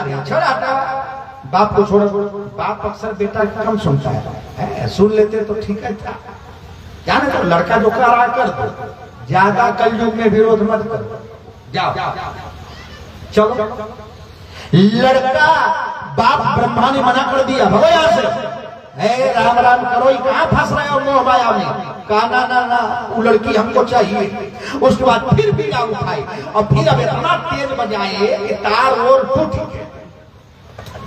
जा रही है। छोड़ हटा, बाप को छोड़ो। बाप अक्सर बेटा कम सुनता है, सुन लेते तो ठीक है था। जाने तो लड़का जो कर रहा कर दो, ज्यादा कलयुग में विरोध मत करो, जाओ चलो। लड़का बाप ब्रह्मा ने मना कर दिया, भगो यहाँ से, राम राम करो, कहां फंस रहे हो मोह माया में। कहा ना ना ना, वो लड़की हमको चाहिए। उसके बाद फिर बीड़ा उठाई और फिर अब इतना तेज बजाए कि तार और टूट गए।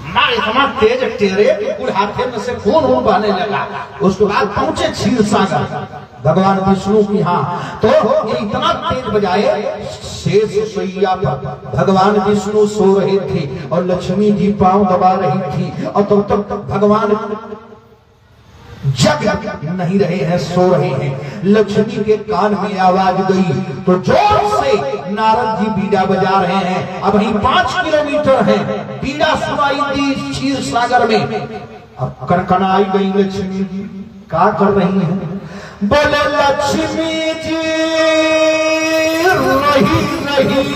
माँ इतना तेज टेरे कि बुढ़ापे में से खून बहने लगा। उसके बाद पहुंचे क्षीर सागर भगवान विष्णु की यहाँ, तो ये इतना तेज बजाए, शेष सैया पर भगवान विष्णु सो रहे थे और लक्ष्मी जी पांव दबा रही थी, और तब तक भगवान जग नहीं रहे हैं, सो रहे हैं। लक्ष्मी के कान में आवाज गई तो जोर से नारद जी बीड़ा बजा रहे हैं। अब वहीं 5 किलोमीटर है, बीड़ा सुनाई दी क्षीर सागर में। अब कनकनाई गई लक्ष्मी जी, क्या कर रही हैं? बोले लक्ष्मी जी रही रही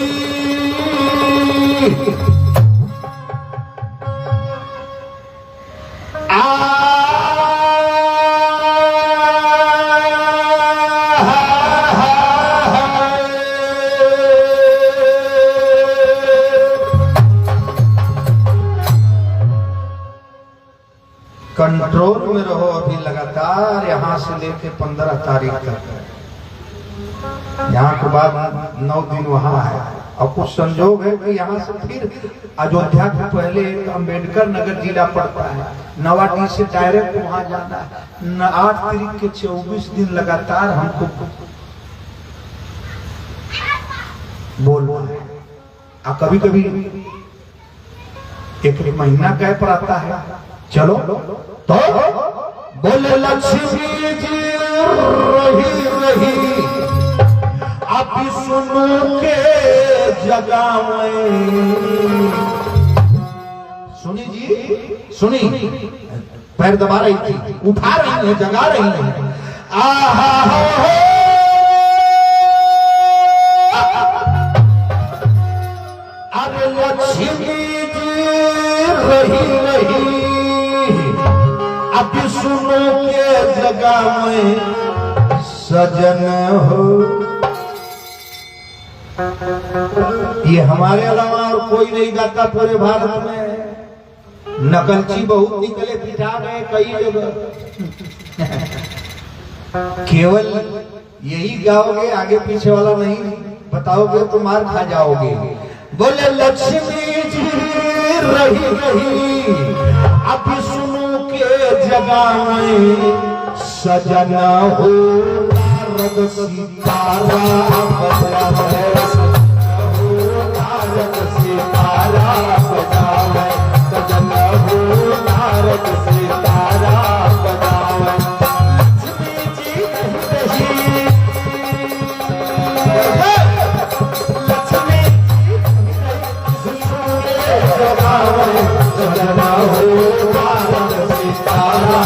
कंट्रोल में रहो अभी लगातार, यहां से लेके 15 तारीख तक। यहाँ के बाद 9 दिन वहां है, और कुछ संजोग है कि यहाँ से फिर अयोध्या के पहले अंबेडकर नगर जिला पड़ता है, नवाटी से डायरेक्ट वहां जाना है। 8 तारीख के 24 दिन लगातार हमको बोलना है। और कभी कभी एक महीना गैप रहता है। चलो तो बोले लक्ष्मी जी रही रही अब सुनो के जगावे। सुनी जी सुनी, पैर दबा रही थी, उठा रही है, जगा रही है। आहा अरे लक्ष्मी जी रही रही अब सुनो के जगह में सजन हो। ये हमारे अलावा और कोई नहीं गाता पूरे भारत में। नकलची बहुत निकले, पिटा गए कई जगह। केवल यही गाओगे, आगे पीछे वाला नहीं बताओगे तो मार खा जाओगे। बोले लक्ष्मी जी रही रही अब सुनो के जगह में सजना हो। नारद सितारा बजावे, सजना हो नारद सितारा बजावे, सजना हो नारद सितारा बजावे। लक्ष्मी जी रही लक्ष्मी जगावे, सजना हो नारद सितारा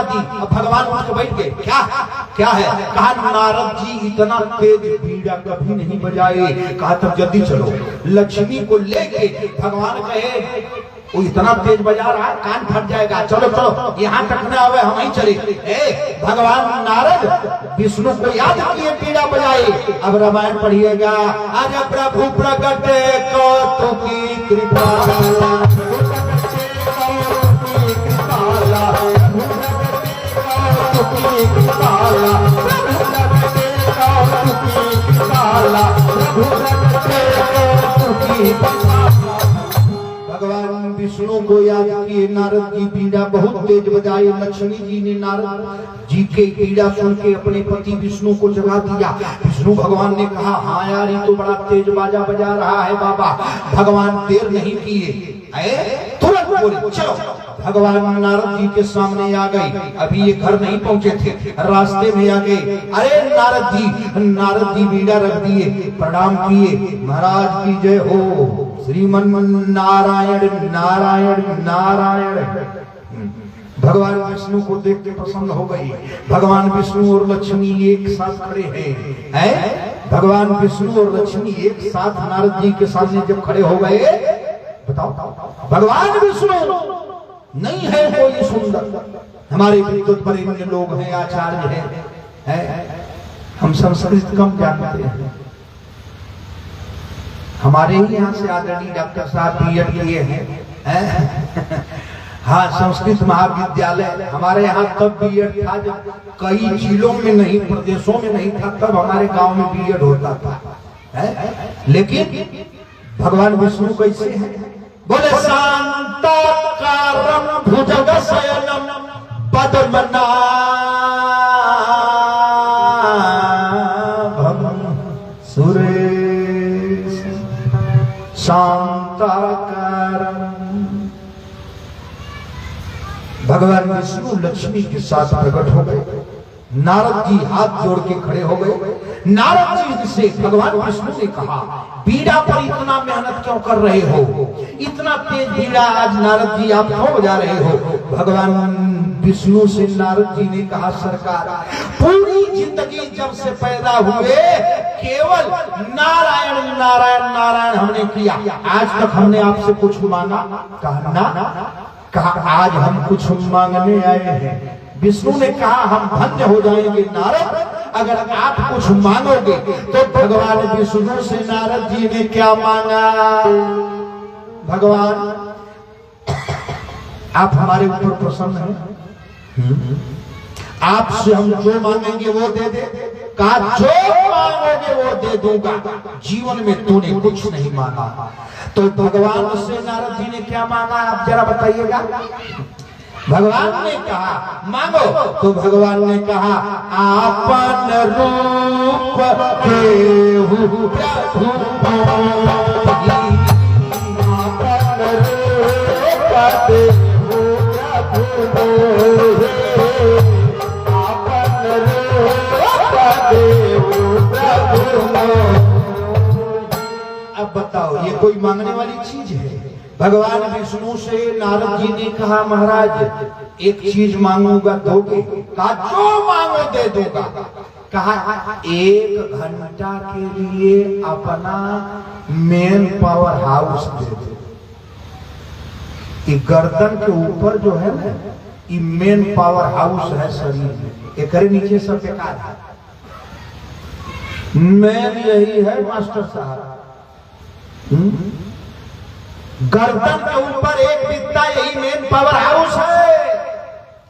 दी। अब भगवान वहां बैठ गए। क्या क्या है? कहा नारद जी इतना तेज बीड़ा कभी नहीं बजाए। कहा तब जल्दी चलो, लक्ष्मी को लेके। भगवान कहे वो इतना तेज बजा रहा है कान फट जाएगा, चलो चलो यहाँ तक न आवे हम ही चले। भगवान नारद विष्णु को याद किए, बीड़ा बजाए। अब रामायण पढ़िएगा। अरे प्रभु प्रगट कौतुकी कृपा, भगवान विष्णु को याद किए। नारद जी बीड़ा बहुत तेज बजाए। लक्ष्मी जी ने नारद जी के बीड़ा सुन के अपने पति विष्णु को जगा दिया। विष्णु भगवान ने कहा हाँ यार ये तो बड़ा तेज बाजा बजा रहा है बाबा। भगवान देर नहीं किए, तुरंत बोले चलो। भगवान नारद जी के सामने आ गए। अभी ये घर नहीं पहुंचे थे, रास्ते में आ गए। अरे नारद जी बीड़ा रख दिए, प्रणाम किए। महाराज की जय हो, श्रीमन नारायण नारायण नारायण। भगवान विष्णु को देख के प्रसन्न हो गई। भगवान विष्णु और लक्ष्मी एक साथ खड़े हैं। भगवान विष्णु और लक्ष्मी एक साथ नारद जी के सामने जब खड़े हो गए, बताओ, भगवान विष्णु नहीं है कोई सुंदर, हमारे विद्युत बरेण्य लोग हैं, आचार्य हैं, हम संस्कृत कम जानते हैं। हमारे ही यहाँ से आदरणीय डॉक्टर साहब बीएड किए हैं। हाँ, संस्कृत महाविद्यालय हमारे यहाँ तब बीएड था जब कई जिलों में नहीं, प्रदेशों में नहीं था, तब हमारे गांव में बीएड होता था। लेकिन भगवान विष्णु कैसे हैं? बोले शांताकारं भुजगशयनं पद्मनाभं सुरेश शांताकारं। भगवान विष्णु लक्ष्मी के साथ प्रकट हो गए। नारद जी हाथ जोड़ के खड़े हो गए। नारद जी से भगवान विष्णु ने कहा, बीड़ा पर इतना मेहनत क्यों कर रहे हो? इतना तेज बीड़ा आज नारद जी आप क्यों बजा रहे हो? भगवान विष्णु से नारद जी ने कहा, सरकार, पूरी जिंदगी जब से पैदा हुए केवल नारायण नारायण नारायण हमने किया, आज तक हमने आपसे कुछ मांगा? कहा ना, कहा आज हम कुछ मांगने आए हैं। विष्णु ने कहा, हम धन्य हो जाएंगे नारद अगर आप कुछ मांगोगे। तो भगवान विष्णु से नारद जी ने क्या मांगा? भगवान, आप हमारे ऊपर प्रसन्न हैं, आपसे हम जो मांगेंगे वो दे दे। कहा, जो मांगोगे वो दे दूंगा, जीवन में तूने कुछ नहीं मांगा। तो भगवान से नारद जी ने क्या मांगा, आप जरा बताइएगा। भगवान ने कहा, मांगो। तो भगवान ने कहा, आपन रूप देहु प्रभु मोहि, आपन रूप देहु प्रभु मोहि, आपन रूप देहु प्रभु मोहि। अब बताओ, ये कोई मांगने वाली चीज है? भगवान विष्णु से नारद जी ने कहा, महाराज एक चीज मांगूंगा दोगे? कहा, जो मांगो दे दूंगा। कहा, 1 घंटा के लिए अपना मेन पावर हाउस दे दो। गर्दन के ऊपर जो है ना, ये मेन पावर हाउस है शरीर में, एक नीचे सब बेकार है। मेन यही है मास्टर साहब, गर्दन के ऊपर एक बित्ता, यही मेन पावर हाउस है,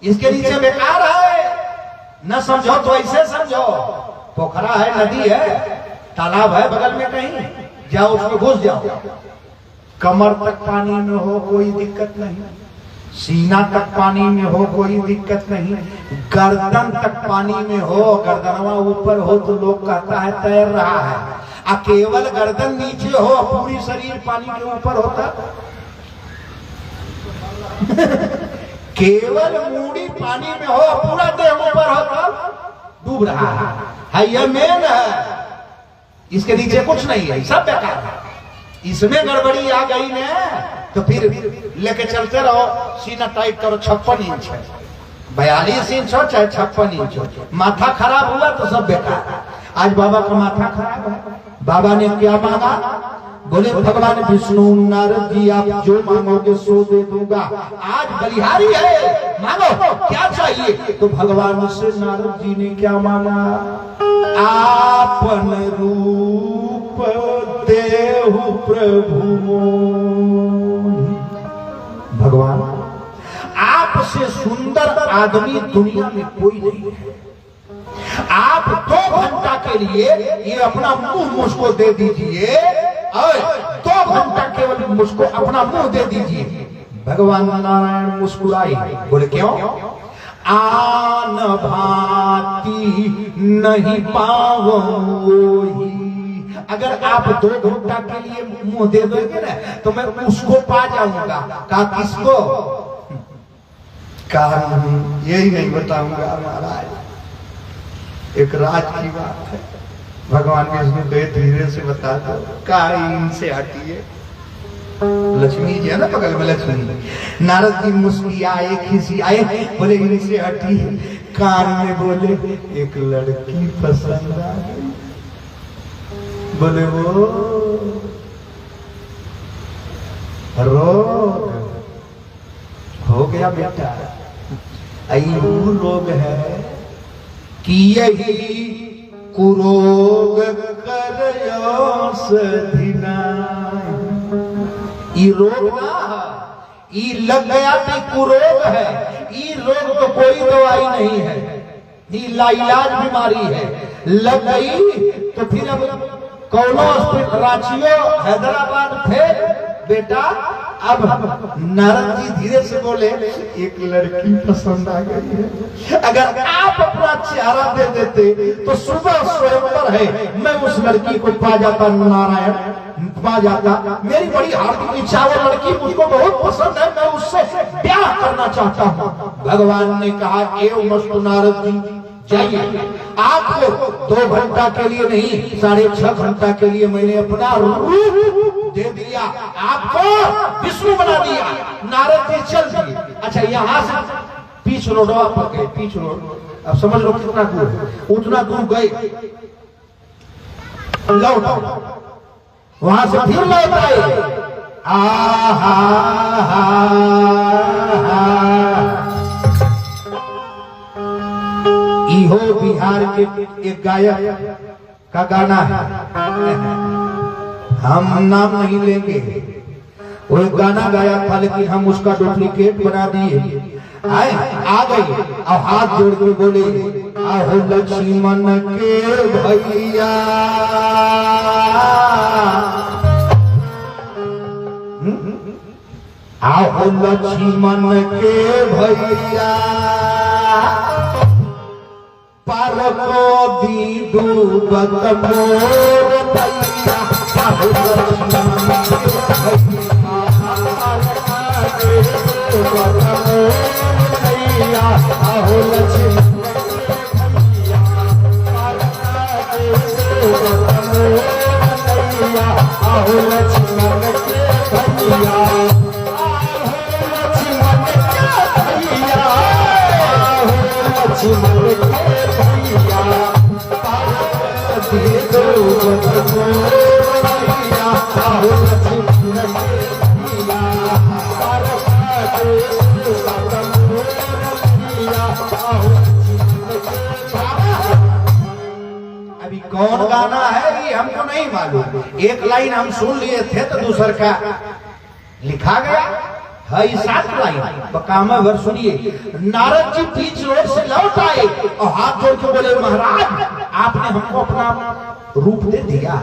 इसके नीचे बेकार है। न समझो तो ऐसे समझो, पोखरा है, नदी है, तालाब है बगल में, कहीं जाओ उसमें घुस जाओ, कमर तक पानी में हो कोई दिक्कत नहीं, सीना तक पानी में हो कोई दिक्कत नहीं, गर्दन तक पानी में हो, गर्दनवा ऊपर हो तो लोग कहता है तैर रहा है। केवल गर्दन नीचे हो, पूरी शरीर पानी के ऊपर होता। केवल मूड़ी पानी में हो, पूरा देह ऊपर होता, डूब रहा है। यह मेन है, इसके नीचे कुछ नहीं है, सब बेकार है। इसमें गड़बड़ी आ गई ने तो फिर लेके चलते रहो, सीना टाइट करो, 56 इंच है, 42 इंच हो चाहे 56 इंच हो, माथा खराब हुआ तो सब बेकार। आज बाबा का माथा खराब है। बाबा ने क्या मांगा? बोले, भगवान विष्णु, नारद जी आप जो मांगोगे सो दे दूंगा, आज बलिहारी है, मांगो क्या चाहिए? तो भगवान से नारद जी ने क्या मांगा? आपन रूप देहु प्रभु मोहि। भगवान, आपसे सुंदर आदमी दुनिया में कोई नहीं है। आप 2 घंटा के लिए ये अपना मुंह मुझको दे दीजिए, और 2 घंटा केवल मुझको अपना मुंह दे दीजिए। भगवान नारायण मुस्कुराए, बोले क्यों? आन भांति नहीं पावोही। अगर आप 2 घंटा के लिए मुंह दे दोगे ना तो मैं उसको पा जाऊंगा। कहा, किसको? कहा, यही नहीं बताऊंगा महाराज, एक राज की बात है। भगवान विष्णु धीरे से बता दो, कहा इनसे हटिए। लक्ष्मी जी है ना बगल में लक्ष्मी। नारद जी मुस्कियाए खिसियाए, बोले इनसे हटी, कान में बोले एक लड़की पसंद आ गई। बोले वो रोग हो गया बेटा, वो रोग है कि यही कुरोग करयो सधिना। ई रोग ना है, ई लग गया तो कुरोग है। ई रोग तो कोई दवाई नहीं है, ई लाइलाज बीमारी है। लग गई तो फिर अब कौनो हॉस्पिटल, रांचियो, हैदराबाद थे बेटा। अब नारद जी धीरे से बोले एक लड़की पसंद आ गई है, अगर आप अपना चेहरा दे देते तो सुबह स्वयंवर है, मैं उस लड़की को पा जाता, नारायण पा जाता। मेरी बड़ी हार्दिक इच्छा, वो लड़की मुझको बहुत पसंद है, मैं उससे ब्याह करना चाहता हूँ। भगवान ने कहा एवं मस्तु नारद जी, जाइए, आपको 2 घंटा के लिए नहीं 6.5 घंटा के लिए मैंने अपना रूप दे दिया, आपको विष्णु बना दिया। नारद जी चल दिए। अच्छा, यहाँ से पीछ रोडवा पर गए, पीछ रोड, अब समझ लो कितना दूर है। उतना दूर गए, लौट वहां से फिर लौट आए। इहो बिहार के एक गायक का गाना है, हम नाम नहीं लेंगे। वो एक गाना गाया था, लेकिन हम उसका डुप्लीकेट बना दिए। आए आ गई और हाथ जोड़ के बोले आहो लक्ष्मण के भैया, आहो लक्ष्मण के भैया, पार को दी डूबत मोर भैया। आहो लक्ष्मण के भैया, आहो लक्ष्मण आहो लक्ष्मण के भैया, अभी कौन गाना है ये हमको नहीं मालूम। एक लाइन हम सुन लिए थे तो दूसर का लिखा गया है। 7 लाइन बकामा भर सुनिए। नारद जी बीच रोड से लौट आए और हाथ जोड़ के बोले महाराज, आपने हमको अपना रूप दे दिया,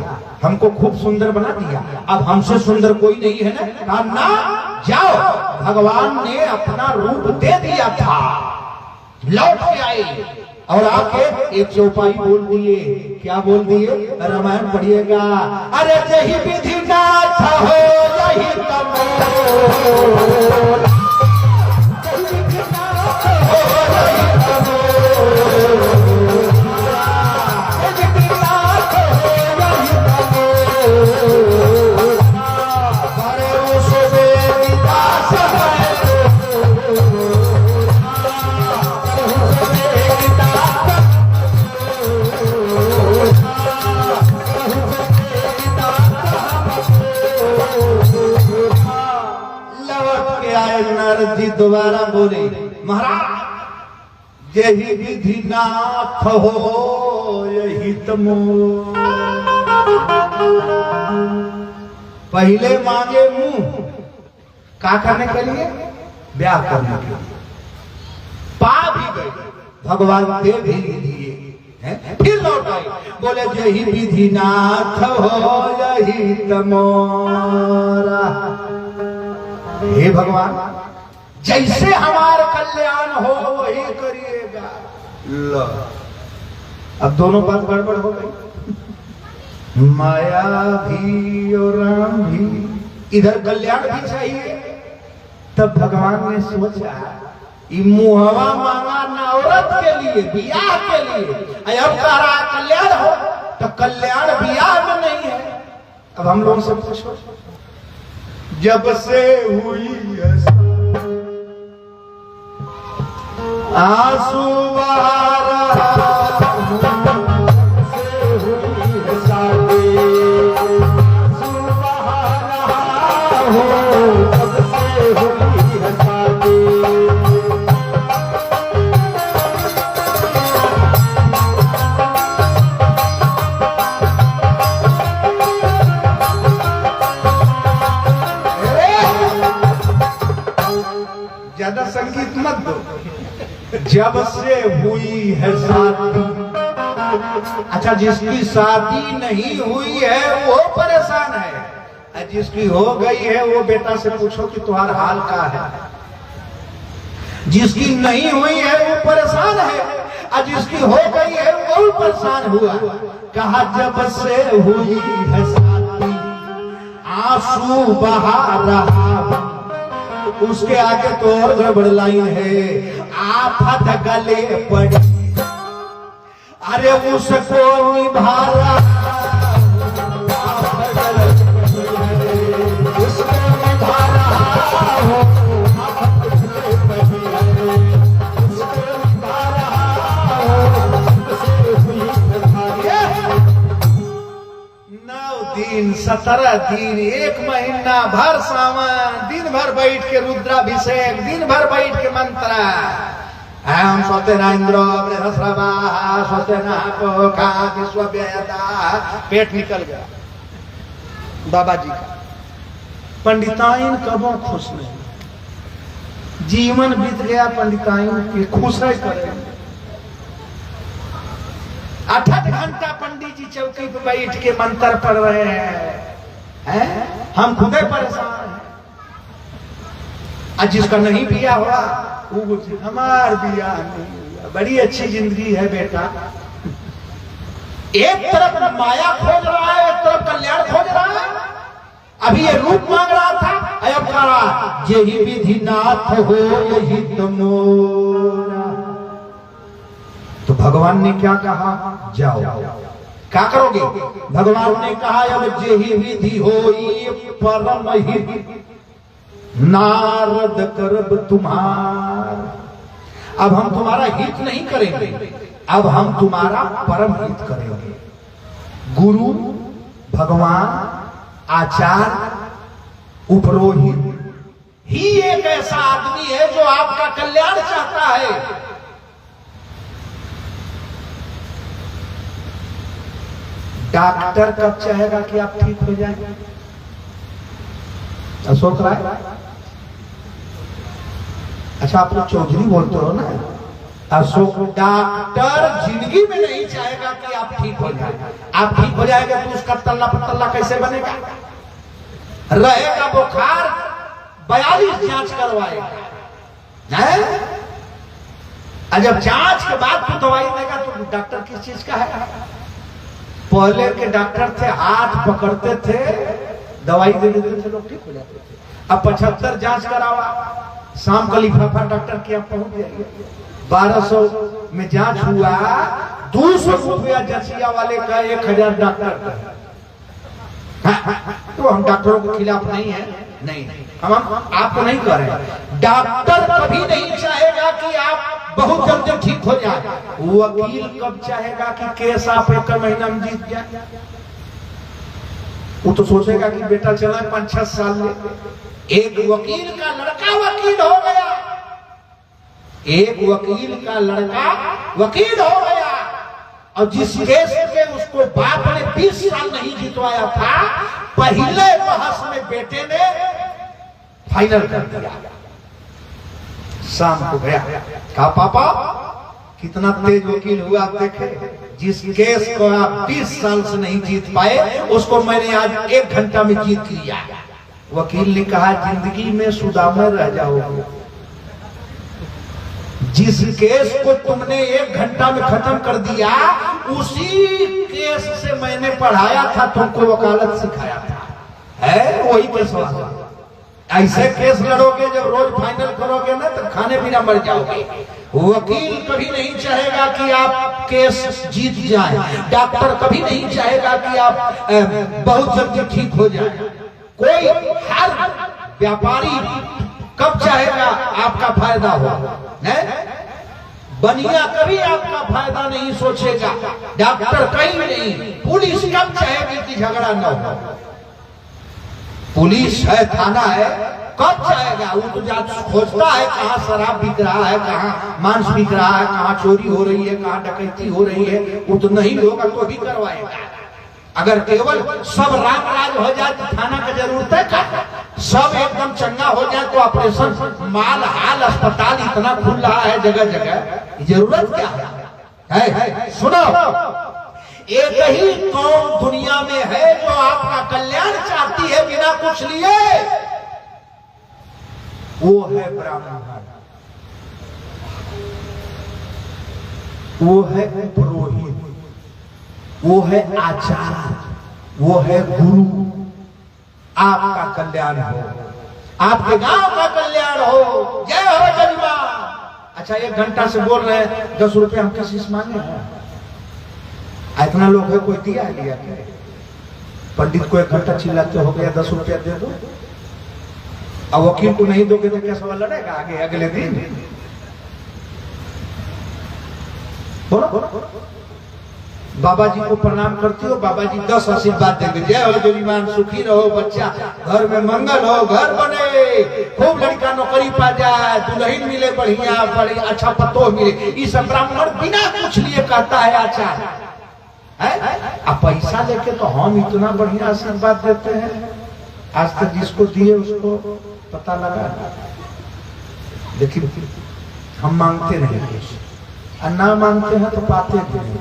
हमको खूब सुंदर बना दिया, अब हमसे सुंदर कोई नहीं है ना। कहा ना, जाओ, भगवान ने अपना रूप दे दिया था। लौट के आए और आके एक चौपाई बोल दिए। क्या बोल दिए? रामायण पढ़िएगा। अरे जही विधि नाथ हो यही नारद जी दोबारा बोले महाराज यही विधि नाथ हो यही तमो। पहले मांगे मुंह क्या करने के लिए? ब्याह करने के लिए। पा भी गए, भगवान दे भी दिए। फिर लौट आए, बोले यही विधि नाथ हो यही तमोरा। हे भगवान, जैसे हमारा कल्याण हो वही करिएगा। लो, अब दोनों बात गड़बड़ हो गई। माया भी और राम भी, इधर कल्याण भी चाहिए। तब भगवान ने सोचा मुहवा मांगा ना औरत के लिए, बियाह के लिए, अब करा कल्याण हो तो कल्याण बियाह में नहीं है। अब हम लोग सब पूछो जब से हुई है आंसू बहा रहा हूं, से हुई है शादी, आंसू बहा रहा हूं, जब से हुई है शादी। ज्यादा संगीत मत दो। जब से हुई है शादी, अच्छा जिसकी शादी नहीं हुई है वो परेशान है, जिसकी हो गई है वो बेटा से पूछो कि तुम्हारा हाल क्या है। जिसकी नहीं हुई है वो परेशान है, और जिसकी हो गई है वो परेशान हुआ। कहा जब से हुई है शादी आंसू बहा रहा हूं, उसके आगे तो और गड़बड़ लाइन है, आफत गले पड़ी, अरे उसको निभा रहा, उसको निभा रहा हूं, आफत गले पड़ी, उसको निभा रहा हूं, सबसे हुई है 9 दिन 17 दिन 1 महीना भर सावन, दिन भर बैठ के रुद्राभिषेक, दिन भर बैठ के मंत्र, हम सत्यनारायण पेट निकल गया बाबा जी का। पंडिताइन कबो खुश नहीं, जीवन बीत गया पंडिताइन के खुश है करे। 8 घंटा पंडित जी चौकी पे बैठ के मंत्र पढ़ रहे हैं, हम खुदे परेशान हैं। आज जिसका नहीं बिया हुआ वो हमार बिया नहीं हुआ, बड़ी अच्छी जिंदगी है बेटा। एक तरफ माया खोज रहा है, एक तरफ कल्याण खोज रहा है। अभी ये रूप मांग रहा था, अब कह रहा यही विधि नाथ हो यही तुमोरा। तो भगवान ने क्या कहा, जाओ क्या करोगे। भगवान ने कहा अब यही विधि हो परम हित नारद करब तुम्हार। अब हम तुम्हारा हित नहीं करेंगे, अब हम तुम्हारा परम हित करेंगे। गुरु भगवान आचार्य उपरोहित ही एक ऐसा आदमी है जो आपका कल्याण चाहता है। डॉक्टर कब चाहेगा कि आप ठीक हो जाएंगे। अशोक राय, अच्छा आप लोग चौधरी बोलते हो ना। अशोक डॉक्टर जिंदगी में नहीं चाहेगा कि आप ठीक हो जाए। आप ठीक हो जाएगा तो उसका तल्ला पतल्ला कैसे बनेगा। रहेगा बुखार 42 जांच करवाएगा है? जब जांच के बाद तो दवाई देगा तो डॉक्टर किस चीज का है। पहले के डॉक्टर थे हाथ पकड़ते थे दवाई दे देते थे, लोग ठीक हो जाते थे। अब 75 जांच करावा, शाम का लिफाफा डॉक्टर के यहाँ पहुंच जाएगा। 1200 में जांच हुआ, 200 रुपया जसिया वाले का 1000 डॉक्टर का। तो हम डॉक्टरों के खिलाफ नहीं है, नहीं हम आपको नहीं कह रहे। डॉक्टर कभी नहीं चाहेगा कि आप बहुत जल्दी ठीक हो जाए। वकील कब चाहेगा कि केस आप 1 महीना में जीत जाए। वो तो सोचेगा कि बेटा चला 5-6 साल में। एक वकील का लड़का वकील हो गया, एक वकील का लड़का वकील हो गया, और जिस केस में उसको बाप ने 20 साल नहीं जितवाया था, पहले बहस में बेटे ने फाइनल कर दिया। शाम को गया, कहा पापा कितना तेज वकील हुआ आप देखे। जिस केस को आप 20 साल से नहीं जीत पाए उसको मैंने आज 1 घंटा में जीत लिया। वकील ने कहा जिंदगी में सुदामा रह जाओगे। जिस केस को तुमने 1 घंटा में खत्म कर दिया, उसी केस से मैंने पढ़ाया था, तुमको वकालत सिखाया था। है वही केस हुआ। ऐसे केस लड़ोगे जब रोज फाइनल करोगे ना तो खाने पीना मर जाओगे। वकील कभी नहीं चाहेगा कि आप केस जीत जाएं। डॉक्टर कभी नहीं चाहेगा कि आप बहुत जल्दी ठीक हो जाए। कोई हर व्यापारी कब चाहेगा आपका फायदा हो, बनिया कभी आपका फायदा नहीं सोचेगा, डॉक्टर कहीं नहीं, पुलिस कब चाहेगी कि झगड़ा न हो, पुलिस है, थाना है, कब चाहेगा, वो तो खोजता है कहाँ शराब बिक रहा है, कहाँ मांस बिक रहा है, कहाँ चोरी हो रही है, कहाँ डकैती हो रही है, वो तो नहीं होगा तो भी करवाएगा। अगर केवल सब राम राज हो जाए तो थाना का जरूरत है क्या? सब एकदम चंगा हो जाए तो ऑपरेशन माल हाल अस्पताल इतना खुल रहा है जगह जगह, जरूरत क्या है? सुनो, एक ही कौम दुनिया में है जो आपका कल्याण चाहती है बिना कुछ लिए, वो है ब्राह्मण, वो है पुरोहित, वो है आचार्य, वो है गुरु। आपका कल्याण हो, आपके गांव का कल्याण हो, जय हो जन्मा। अच्छा, 1 घंटा से बोल रहे हैं 10 रुपए हम किसी से मांगे हैं? इतना लोग है, कोई दिया लिया क्या? पंडित को 1 घंटा चिल्लाते हो गया 10 रुपया दे दो, अब वकील को नहीं दोगे तो क्या सवाल लड़ेगा आगे अगले दिन? बोलो बोलो। बाबा जी को प्रणाम करती हो, बाबा जी 10 आशीर्वाद देंगे, जय हो जजमान, सुखी रहो बच्चा, घर में मंगल हो, घर बने, खूब लड़का नौकरी पा जाए, दुल्हन मिले बढ़िया, बड़ी अच्छा पतो मिले। इस ब्राह्मण बिना कुछ लिए कहता है आचार्य है। अब पैसा लेके तो हम इतना बढ़िया आशीर्वाद देते हैं, आज तक जिसको दिए उसको पता लगा, लेकिन हम मांगते नहीं कुछ, और ना मांगते हैं तो पाते भी नहीं।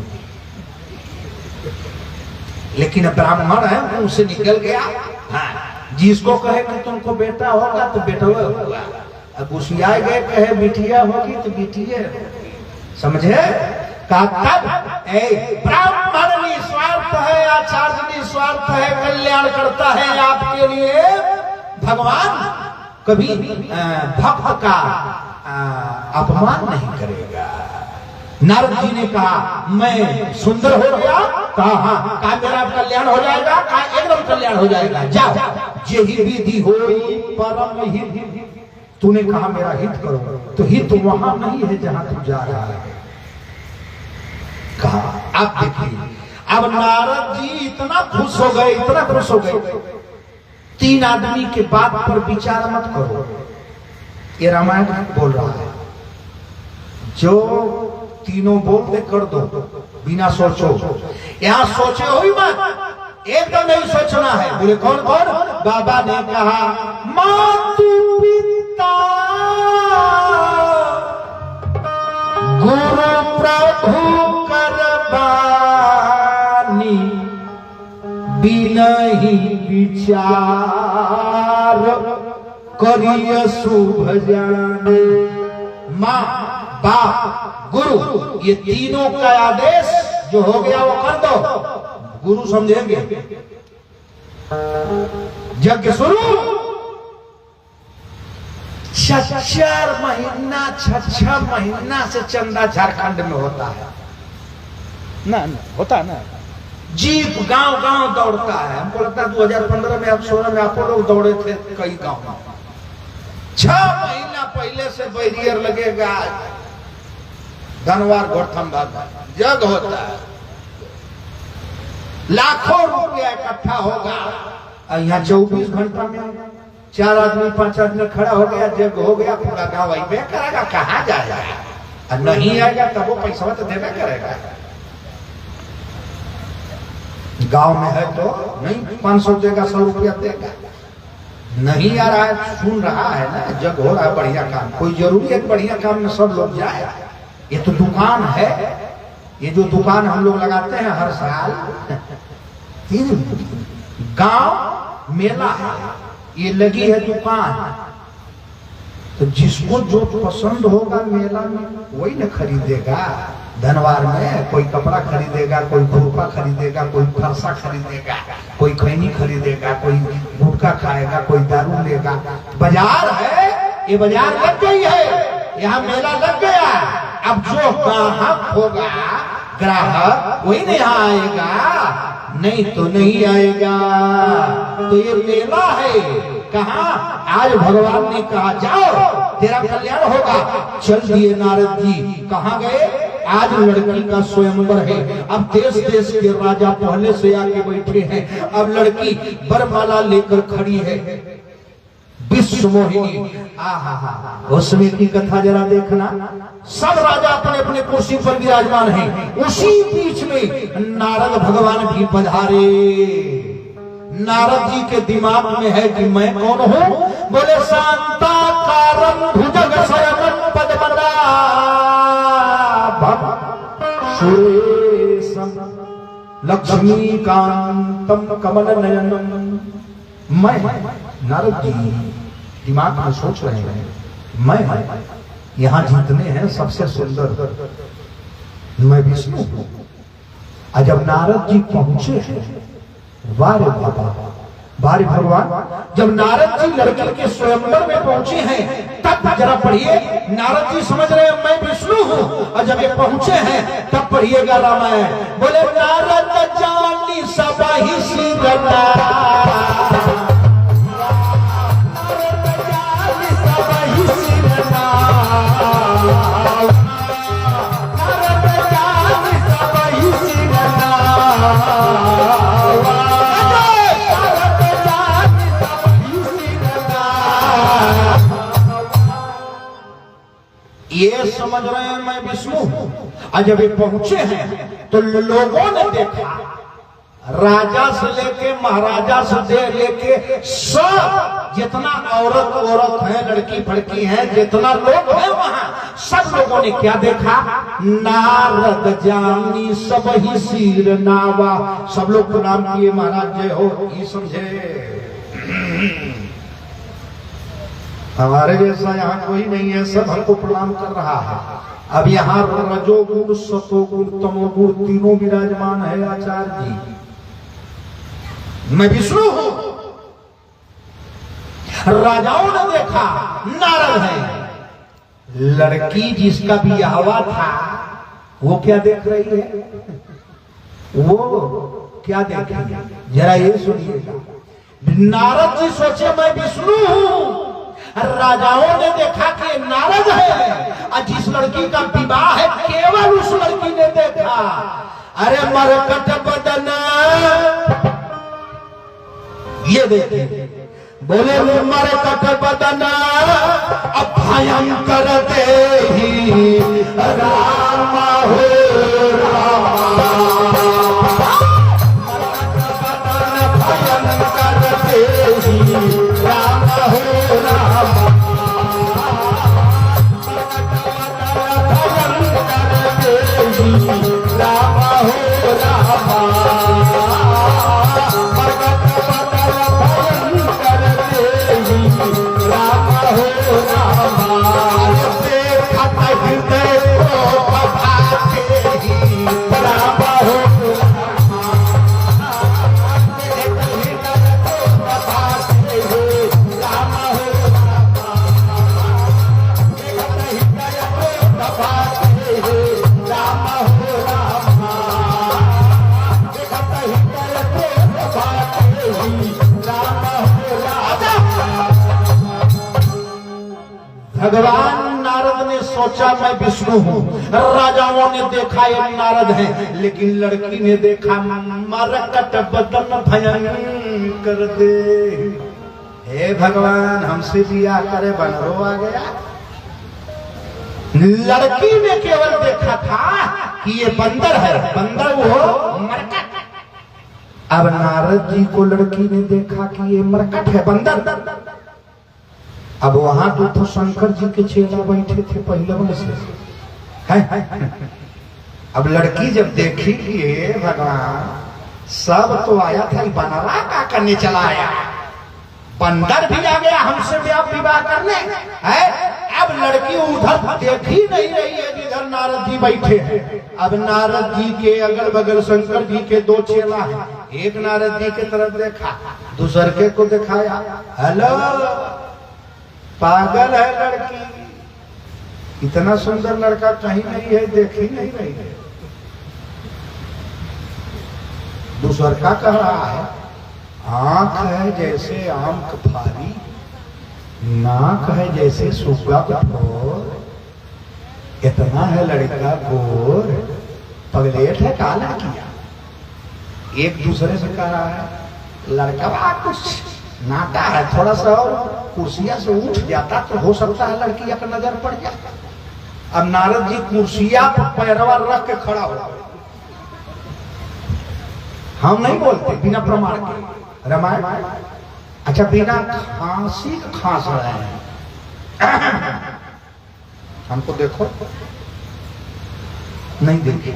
लेकिन ब्राह्मण है, मुंह से निकल गया, हाँ, जिसको कहे कि तुमको बेटा होगा तो बेटा होगा, अब घुसिया गए कहे बिटिया होगी तो बिटिया, समझे? ब्राह्मण निस्वार्थ है, आचार्य निस्वार्थ है, कल्याण करता है आपके लिए। भगवान कभी भक्त का अपमान नहीं करेगा। नारद जी ने कहा मैं सुंदर हो गया, कहा हाँ, कहा मेरा कल्याण हो जाएगा, कहा एकदम कल्याण हो जाएगा, जाओ यही विधि हो परम हित। तूने कहा मेरा हित करो, तो हित वहां नहीं है जहां तू जा रहा है। कहा आप देखिए, अब नारद जी इतना खुश हो गए, इतना खुश हो गए, 3 आदमी के बात पर विचार मत करो, ये रामायण बोल रहा है, जो तीनों बोलते कर दो बिना सोचो। यहां सोचे हो ही मत, एकदम नहीं सोचना है। बोले कौन कौन? बाबा ने कहा मातु पिता गुरु प्रभु करबानी बिनहि विचार करिय शुभ जाने। माँ, बाप, गुरु, ये तीनों का आदेश जो हो गया वो कर दो। गुरु समझेंगे, यज्ञ शुरू 6 महीना 6 महीना से चंदा झारखंड में होता है ना, होता है ना, जीप गांव गांव दौड़ता है। हमको लगता है 2015 में, अब 16 में आप लोग दौड़े थे कई गांव में। 6 महीना पहले से बैरियर लगेगा, धनवार घोड़थम्बा जग होता है, लाखों रुपया इकट्ठा होगा। यहाँ 24 घंटा में 4 आदमी 5 आदमी खड़ा हो गया, जग हो गया, पूरा गाँव आई करेगा, कहाँ जाएगा? और नहीं आएगा तब वो पैसा तो देना करेगा। गांव में है तो नहीं 500 देगा, 100 रुपया देगा, नहीं आ रहा है, सुन रहा है ना, जग हो रहा है, बढ़िया काम, कोई जरूरी है बढ़िया काम में सब लोग जाए। ये तो दुकान है, ये जो दुकान हम लोग लगाते हैं हर साल, 3 गांव मेला है, ये लगी है दुकान, तो जिसको जो पसंद होगा मेला में वही न खरीदेगा। धनवार में कोई कपड़ा खरीदेगा, कोई खुरपा खरीदेगा, कोई फरसा खरीदेगा, कोई खैनी खरीदेगा, कोई गुटखा खाएगा, कोई दारू लेगा। बाजार है, ये बाजार लग गई है, यहाँ मेला लग गया। अब जो ग्राहक होगा, ग्राहक वही नहीं आएगा, नहीं तो नहीं आएगा। तो ये मेला है। कहा आज भगवान ने कहा जाओ तेरा कल्याण होगा। चल दिए नारद जी। कहाँ गए? आज लड़की का स्वयंवर है। अब देश देश के राजा पहले से आके बैठे हैं। अब लड़की बरमाला लेकर खड़ी है। विश्व मोहिनी। उसमें की कथा जरा देखना। सब राजा अपने अपने कुर्सी पर विराजमान हैं। उसी बीच में नारद भगवान भी पधारे। नारद जी के दिमाग में है कि मैं कौन हूँ? बोले शांताकारं भुजग शयनं पद्मनाभं सुरेशं लक्ष्मीकांतं कमलनयनं। मैं नारद जी दिमाग में सोच रहे हैं, मैं यहाँ जितने हैं सबसे सुंदर मैं विष्णु हूँ। जब नारद जी पहुंचे हैं, वारे बाबा, वारे भगवान, जब नारद जी लड़की के स्वयंवर में पहुंचे हैं तब जरा पढ़िए। नारद जी समझ रहे हैं मैं विष्णु हूँ, और जब ये पहुंचे हैं तब पढ़िएगा रामायण। बोले नारद जानी सबहि सिरना, ये समझ रहे हैं मैं विष्णु हूं। और जब ये पहुंचे हैं तो लोगों ने देखा, राजा से लेके महाराजा से लेके सब जितना औरत है, लड़की फड़की है, जितना लोग हैं वहां, सब लोगों ने क्या देखा? नारद जानी सब ही सिर नावा। सब लोग प्रणाम किए, महाराज जय हो। ये समझे हमारे जैसा यहाँ कोई नहीं है, सब हमको प्रणाम कर रहा है। अब यहाँ रजोगुण सतोगुण तमोगुण तीनों विराजमान है आचार्य जी। मैं विष्णु हूं। राजाओं ने देखा नारद है। लड़की जिसका बियाहवा था वो क्या देख रही है? वो क्या देख रही है जरा ये सुनिएगा। नारद जी सोचे मैं विष्णु हूं। राजाओं ने देखा कि नारद है, और जिस लड़की का विवाह है केवल उस लड़की ने देखा। अरे मरकट बदन, ये देखिए, बोले मरकट बदन भयंकर देहि रामा हो रामा, भयंकर देहि रामा हो रामा, भयंकर देहि रामा हो रामा। भगवान नारद ने सोचा मैं विष्णु हूँ। राजाओं ने देखा ये नारद है, लेकिन लड़की ने देखा मरकट बदन भयंकर दे। हे भगवान हमसे बियाह करे, बनरो आ गया। लड़की ने केवल देखा था कि ये बंदर है, बंदर वो मरकट। अब नारद जी को लड़की ने देखा कि ये मरकट है, बंदर। अब वहां तो शंकर जी के चेला बैठे थे पहले से है। अब लड़की जब देखी कि ये भगवान सब तो आया था, बनरा का करने चला आया, बंदर भी आ गया हमसे विवाह करने है। अब लड़की उधर देख ही नहीं रही है जिधर नारद जी बैठे हैं। अब नारद जी के अगल बगल शंकर जी के दो चेला हैं। एक नारद जी की तरफ देखा, दूसरे के को दिखाया। हेलो, पागल है लड़की, इतना सुंदर लड़का कहीं नहीं है, देख ही नहीं रही है। ईश्वर क्या कह रहा है? आंख है जैसे आम का फारी, नाक है जैसे सुग्गा का ठोर, इतना है लड़का गोर, पगलेट है का लड़किया। एक दूसरे से कह रहा है लड़का बा कुछ नाटा है, थोड़ा सा और कुर्सिया से उठ जाता तो हो सकता है लड़किया का नजर पड़ जाता। अब नारद जी कुर्सिया पर पैरवा रख के खड़ा हो गए। हम नहीं बोलते बिना प्रमाण के रामायण। अच्छा बिना खांसी खांस रहे हैं, हमको देखो नहीं देखे,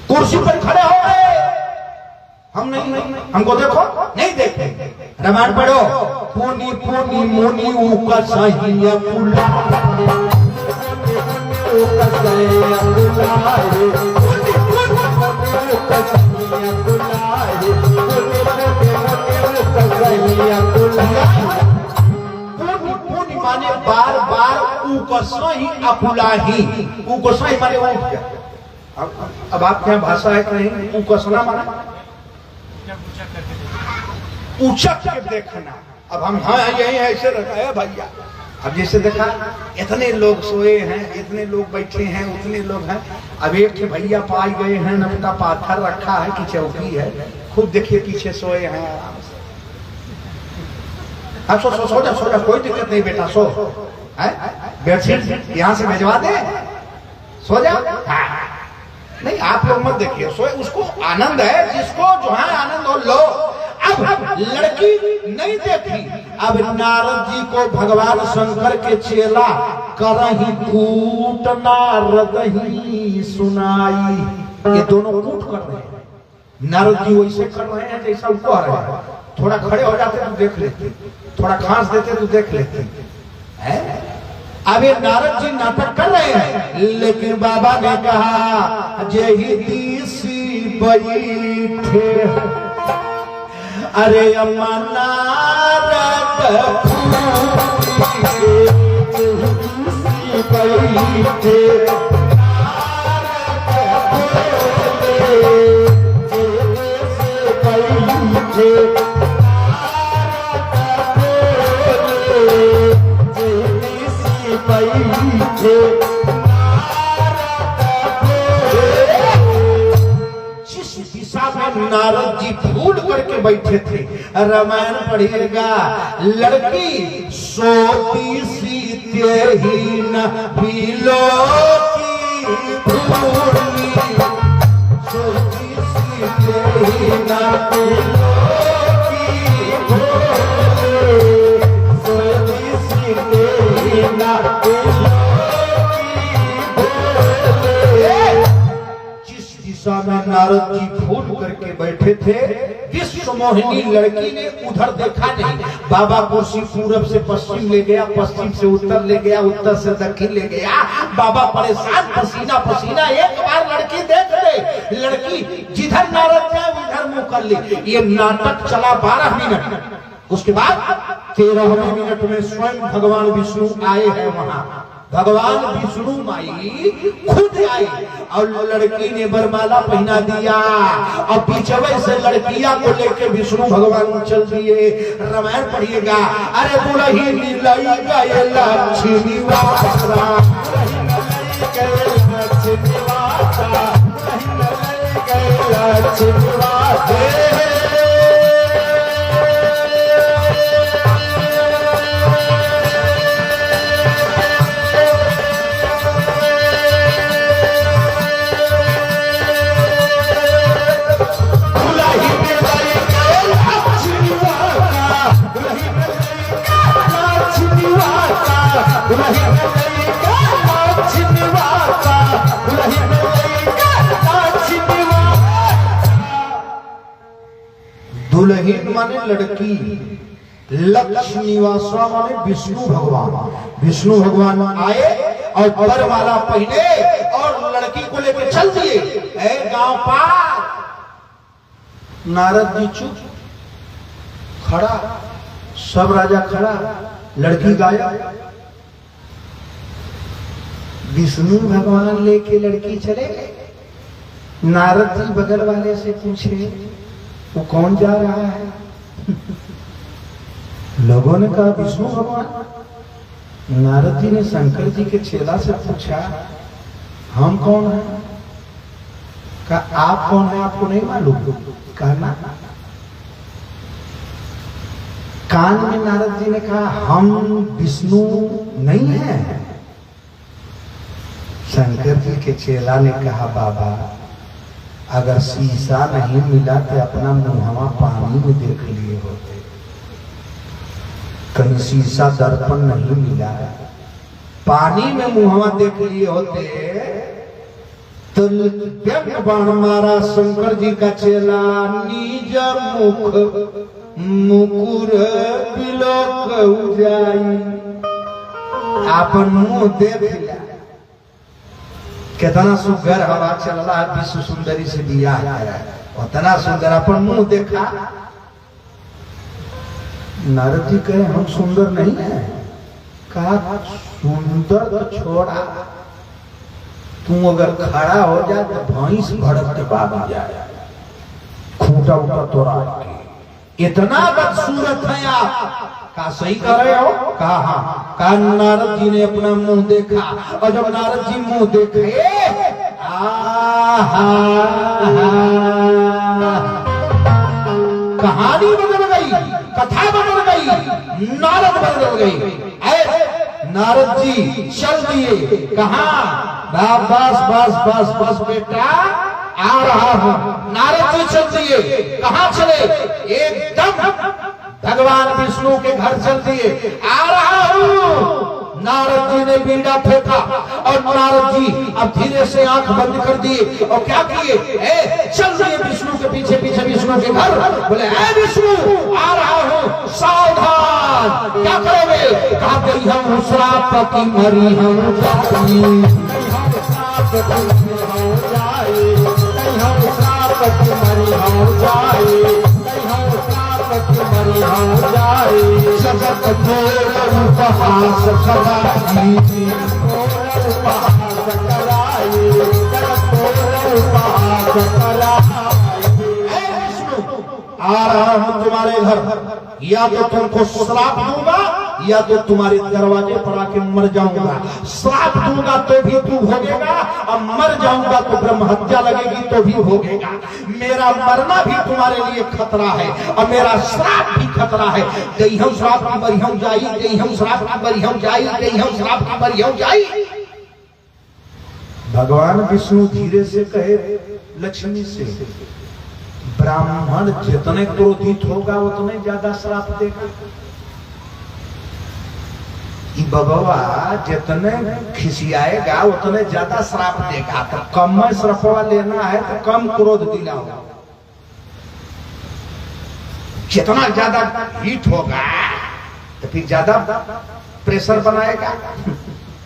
कुर्सी पर खड़े हो गए, हम नहीं, हमको देखो नहीं देखे। रामायण पढ़ो, पुनी पुनी मुनि उका सहिया पुला, माने बार बार उकसही अपुलाही, उकसही माने उठ गया। अब आपके यहाँ भाषा है कहीं उकसना माने उचक के देखना। अब हम हाँ यही ऐसे रहता है भैया। अब जैसे देखा इतने लोग सोए हैं, इतने लोग बैठे हैं, उतने लोग हैं, अब एक के भैया पाए गए हैं, नमता पाथर रखा है कि चौकी है, खुद देखिए पीछे सोए हैं आराम से। अब सो जा कोई दिक्कत नहीं बेटा, सो है बेडशीट यहाँ से भिजवा दे, सो जा। नहीं आप लोग मत देखिए, सोए उसको आनंद है, जिसको जो है आनंद हो लो। अब लड़की नहीं देखी, अब नारद जी को भगवान शंकर के चेला करही कूट नारद ही सुनाई, ये दोनों कूट कर रहे हैं। नारद जी वैसे कर रहे हैं जैसा उनको आ रहा है, थोड़ा खड़े हो जाते तो देख लेते, थोड़ा खांस देते तो देख लेते हैं। अब ये नारद जी नाटक कर रहे हैं, लेकिन बाबा ने कहा जय तीसी बैठे, अरे अम्मा नारद बैठे, जिस दिशा में नारद जी फूल करके बैठे थे, रामायण पढ़िएगा, लड़की सोती सीते ही न बिलो की भूमि, सोती सीते ही न बिलो की भूमि, सोती सीते ही न बिलो में नारद जी फूल करके बैठे थे। विश्व मोहिनी लड़की ने उधर देखा नहीं, बाबा कुर्सी पूरब से पश्चिम ले गया, पश्चिम से उत्तर ले गया, उत्तर से दक्षिण ले गया। बाबा परेशान, पसीना पसीना, एक बार लड़की देख ले, लड़की जिधर नारद जाए उधर मुंह कर ले। ये नाटक चला 12 मिनट। उसके बाद 13वें मिनट में स्वयं भगवान विष्णु आए हैं वहां। भगवान विष्णु माई खुद आई और लड़की ने वरमाला पहना दिया और बीचवे से लड़किया को लेके विष्णु भगवान चल दिए। रामायण पढ़िएगा, अरे बुलही नीलाई गए लक्ष्मी वासा, दुल्हन माने लड़की, लक्ष्मी वासा माने विष्णु भगवान। विष्णु भगवान आए और वरमाला पहने और लड़की को लेकर चल दिए। गांव पार नारद जी चुप खड़ा, सब राजा खड़ा, लड़की गायब। विष्णु भगवान लेके लड़की चले गए। नारद जी बगल वाले से पूछे वो कौन जा रहा है? लोगों ने कहा विष्णु भगवान। नारद जी ने शंकर जी के चेला से पूछा हम कौन हैं? कहा आप कौन है आपको नहीं मालूम? कहा ना। कान में नारद जी ने कहा हम विष्णु नहीं हैं। शंकर जी के चेला ने कहा बाबा अगर शीशा नहीं मिला तो अपना मुंहवा पानी में देख लिए होते। कहीं शीशा दर्पण नहीं मिला पानी में मुंहवा देख लिए होते तो व्यंग बाण मारा शंकर जी का चेला निज मुख मुकुर बिलोक उजाई। आपन मुंह देख लिया कितना सुंदर हवा चल रहा है विश्व सुंदरी से दिया है उतना सुंदर अपन मुंह देखा। नारद जी कहे हम सुंदर नहीं है। कहा सुंदर तो छोड़ा तू अगर खड़ा हो जाए तो भैंस भड़क के भाग जाए खूंटा उठा तोड़ा इतना बदसूरत है आप। कहा सही कर रहे हो? कहा हाँ। कहा नारद जी ने अपना मुंह देखा और जब नारद जी मुंह देखे कहानी बदल गई कथा बदल गई नारद बदल गई। नारद जी चल दिए कहा बस बस बस बस बेटा आ रहा हूं। नारद जी चल दिए कहां चले? एकदम भगवान विष्णु के घर चल दिए। आ रहा हूं। नारद जी ने बीड़ा फेंका और नारद जी अब धीरे से आंख बंद कर दिए और क्या किए चल दिए विष्णु के पीछे पीछे विष्णु के घर। बोले ऐ विष्णु आ रहा हूं सावधान। क्या करोगे? कहा गई हम श्राप की मरी हम जगत उपहास आ रहा हूं तुम्हारे घर या तो तुमको श्राप दूंगा या तो तुम्हारे दरवाजे पर आके मर जाऊंगा। श्राप दूंगा तो भी तू भोगेगा और मर जाऊंगा तो ब्रह्म हत्या लगेगी तो भी भोगेगा। मेरा मरना भी तुम्हारे लिए खतरा है और मेरा श्राप भी खतरा है। गई हम श्राप की बरी हम जाई गई हम श्राप की बरी हम जाई गई हम श्राप की बरी हम जाई। भगवान विष्णु धीरे से कहे लक्ष्मी से ब्राह्मण जितने क्रोधित होगा उतने ज्यादा श्राप देगा। बबवा जितने खिसियाएगा उतने ज्यादा श्राप देगा। तो कम में श्रापवा लेना है तो कम क्रोध दिलाओ। जितना ज्यादा हीट होगा तो फिर ज्यादा प्रेशर बनाएगा।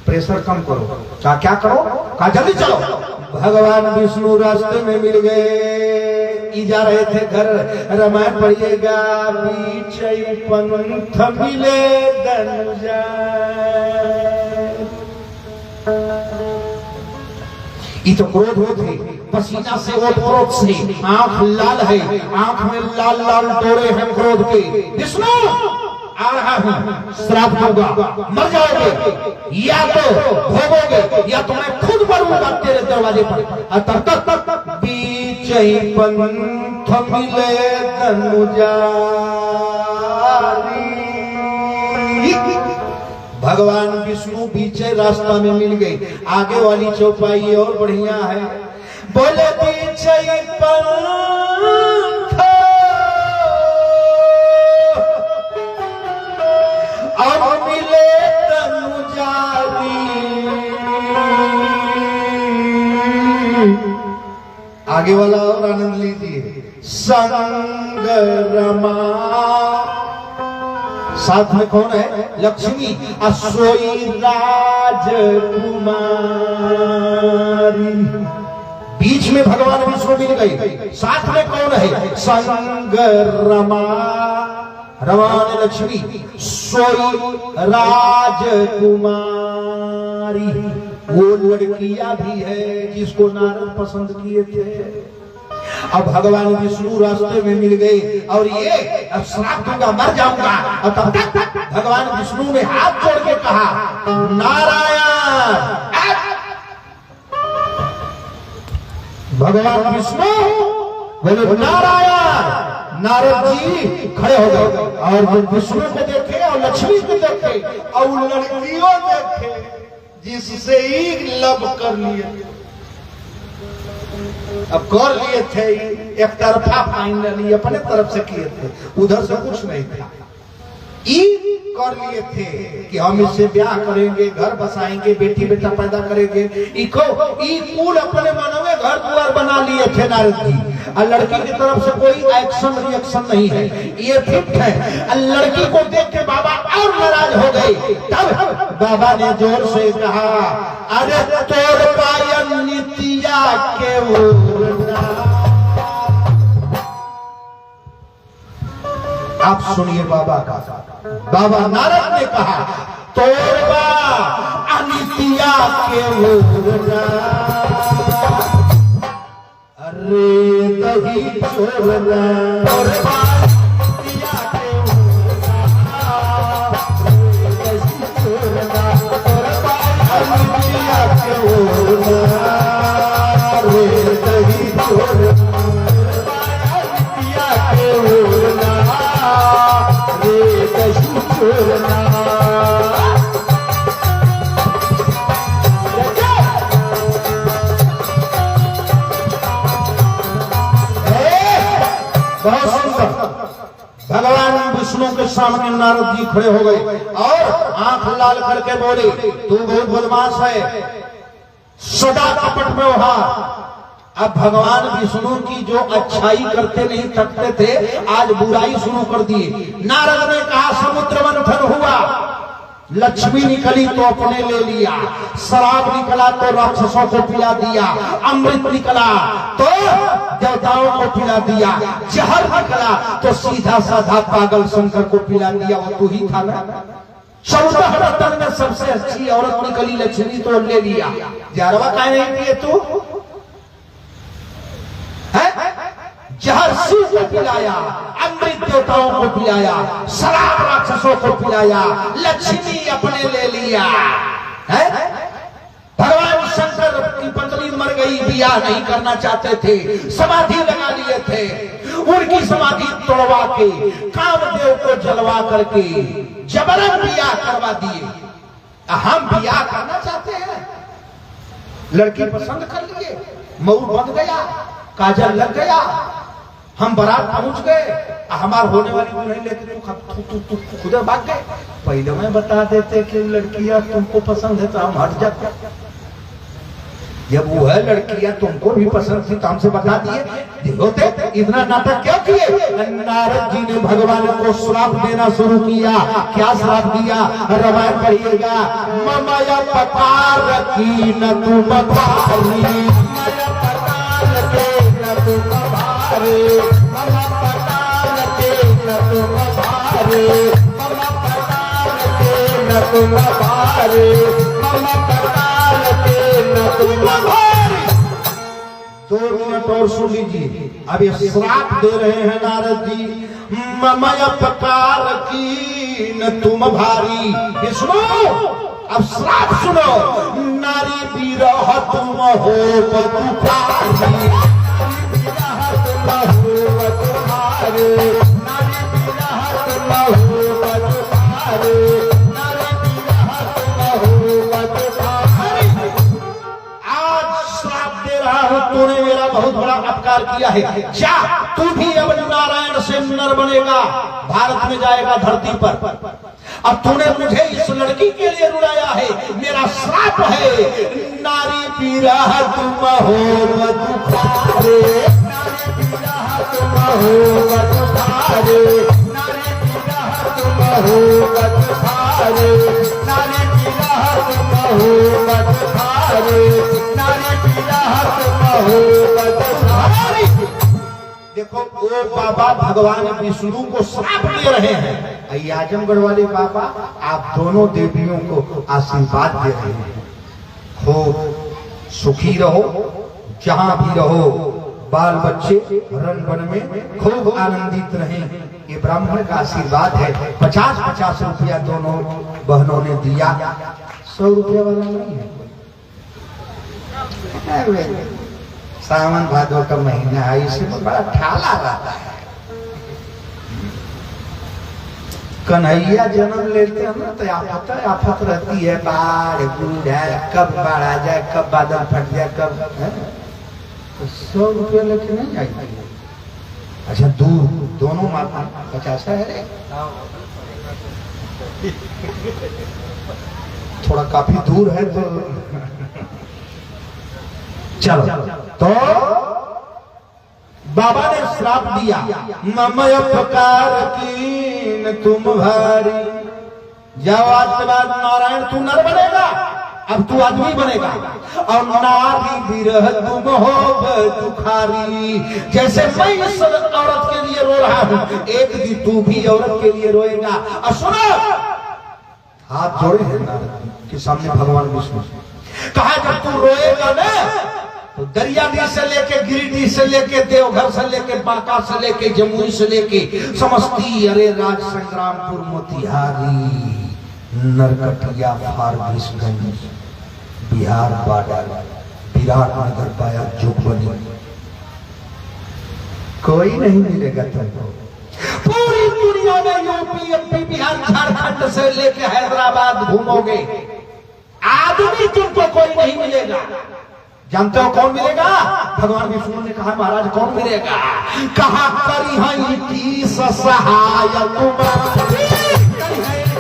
प्रेशर कम करो। क्या करो? कहा जल्दी चलो। भगवान विष्णु रास्ते में मिल गए। जा रहे थे घर रामायण पढ़िएगा। पीछे पंथ मिले धनुजा। ये तो क्रोध होते पसीना से ओत से आंख लाल है आंख में लाल लाल डोरे हैं क्रोध के। विष्णु आ रहा हूं श्राप दूंगा मर जाओगे या तो भोगोगे या तो मैं खुद मरूंगा तेरे दरवाजे पर। तब तक बीच पंथ मिले धनुजारी। भगवान विष्णु पीछे रास्ता में मिल गए। आगे वाली चौपाई और बढ़िया है। बोले पीछे पंथ और मिले धनुजारी। आगे वाला और आनंद लीजिए। संग रमा साथ में कौन है? लक्ष्मी असोई राजकुमारी। बीच में भगवान विष्णु मिल गई। साथ में कौन है? संग रमा रमान लक्ष्मी सोई राजकुमारी। वो लड़कियां भी है जिसको नारद पसंद किए थे। अब भगवान विष्णु रास्ते में मिल गए और ये अब श्राप दूंगा, मर जाऊंगा। और तब तक भगवान विष्णु ने हाथ जोड़ के कहा, नारायण। भगवान विष्णु बोले नारायण। नारद जी खड़े हो गए और जब विष्णु को देखे और लक्ष्मी को देखे और लड़कियों देखे जिससे ही लब कर लिए। अब कर लिए थे, एक तरफा फाइनली अपने तरफ से किए थे, उधर से कुछ नहीं था। कर लिए थे कि हम इससे ब्याह करेंगे, घर बसाएंगे, बेटी बेटा पैदा करेंगे। कुल अपने मन में घर द्वार बना लिए थे नारद जी। और लड़की की तरफ से कोई एक्शन रिएक्शन नहीं है, ये फिट है। लड़की को देख के बाबा और नाराज हो गए। तब बाबा ने जोर से कहा, अरे तोर पायन नितिया के आप सुनिए बाबा का। बाबा नारद ने कहा, तोरबा अनितिया के अरे दही छोड़ना, तोरबा अनितिया के दही छोड़ना, तोरबा अनितिया के रे दही छोड़ना, अनितिया के बहुत सुंदर। भगवान विष्णु के सामने नारद जी खड़े हो गए और आंख लाल करके बोले, तू बहुत बदमाश है, सदा कपट में वहा। अब भगवान विष्णु की जो अच्छाई करते नहीं थकते थे, आज बुराई शुरू कर दिए। नारद ने कहा, समुद्र मंथन हुआ, लक्ष्मी निकली तो अपने ले लिया, शराब निकला तो राक्षसों को पिला दिया, अमृत निकला तो देवताओं को पिला दिया, जहर निकला तो सीधा साधा पागल शंकर को पिला दिया। वो तू ही था ना। 14 रत्न में सबसे अच्छी औरत निकली लक्ष्मी तो ले लिया। जारवा काहे नहीं पिए तू? जहर शिव को पिलाया, अमृत देवताओं को पिलाया, शराब राक्षसों को पिलाया, लक्ष्मी अपने ले लिया। भगवान शंकर की पत्नी मर गई, बियाह नहीं करना चाहते थे, समाधि लगा लिए थे। उनकी समाधि तोड़वा के कामदेव को जलवा करके जबरन बियाह करवा दिए। हम बियाह करना चाहते हैं, लड़की पसंद कर लिए, मऊर बंध गया, काजल लग गया, हम बारात पहुंच गए, हमार होने वाली दुल्हन लेके तू खुद भाग गए। पहले मैं बता देते कि लड़कियां तुमको पसंद है तो हम हट जाते। जब वो है लड़कियां तुमको भी पसंद थी तो हमसे बता दिए होते, इतना नाटक क्यों किए? नारद जी ने भगवान को श्राप देना शुरू किया। क्या श्राप दिया? रामायण पढ़िएगा। ममया पकार की न तुम भारी, ममया पकार के न तुम भारी, मम पकार के न तुम भारी, मम पकार के न तुम भारी, मम पकार के न तुम भारी। 2 मिनट और सुन लीजिए। अब ये श्राप दे रहे हैं नारद जी। ममया पकार की न तुम भारी, ये सुनो, अब श्राप सुनो। नारी विरह तुम हो बतुखारी, नारी विरह तुम हो बतुखारी, नारी विरह तुम हो बतुखारी, नारी विरह तुम हो बतुखारी। आज श्राप दे रहा हूं, तूने मेरा बहुत बड़ा अपकार किया है। जा तू भी अब नारायण से नर बनेगा, भारत में जाएगा धरती पर। अब तूने मुझे इस लड़की के लिए रुलाया है, मेरा श्राप है। नारी विरह तुम हो बतुखारे, नारी विरह तुम हो बतुखारे, नारी विरह तुम हो बतुखारे, नारी विरह तुम हो बतुखारे, नारी विरह तुम हो बतुखारे। देखो वो बाबा भगवान विष्णु को श्राप दे रहे हैं। आजमगढ़ वाले बाबा आप दोनों देवियों को आशीर्वाद दे रहे हैं। खूब सुखी रहो, जहां भी रहो, बाल बच्चे रन वन में खूब आनंदित रहें। ये ब्राह्मण का आशीर्वाद है। 50-50 रुपया दोनों बहनों ने दिया। 100 रुपया वाला नहीं है। सावन भादो का महीना है, इसमें बड़ा ठाला रहता है। कन्हैया जन्म लेते हैं ना तो आफत रहती है, बाढ़ बूढ़ है, कब बाढ़ आ जाए, कब बादल फट जाए, कब है? तो 100 रुपया लेके नहीं जाएगी। अच्छा दूर दोनों माता 50 है, थोड़ा काफी दूर है तो चलो। तो बाबा ने श्राप दिया, ममय प्रकार की तुम भारी, जब आज के बाद नारायण तू नर बनेगा, अब तू आदमी बनेगा, और नारी विरह तुम हो दुखारी। जैसे मैं इस औरत के लिए रो रहा हूं, एक दिन तू भी औरत के लिए रोएगा। और सुनो, हाथ जोड़े हैं नारद के सामने भगवान विष्णु, कहा जब तू रोएगा ना तो दरियादी से लेके, गिरिडीह से लेके, देवघर से लेके, बांका से लेके, जमुई से लेके, समस्ती, अरे राज संग्रामपुर, मोतिहारी, नरकटिया, फारबिसगंज, बिहार बॉर्डर, विराट नगर पाया जोगबनी, कोई नहीं मिलेगा तुमको। पूरी दुनिया में यूपी, एमपी, बिहार, झारखंड से लेके हैदराबाद घूमोगे, आदमी तुमको कोई नहीं मिलेगा। जानते हो कौन मिलेगा? भगवान विष्णु ने कहा महाराज कौन मिलेगा? कहा करी है की सहाय तुम्हारे, करी है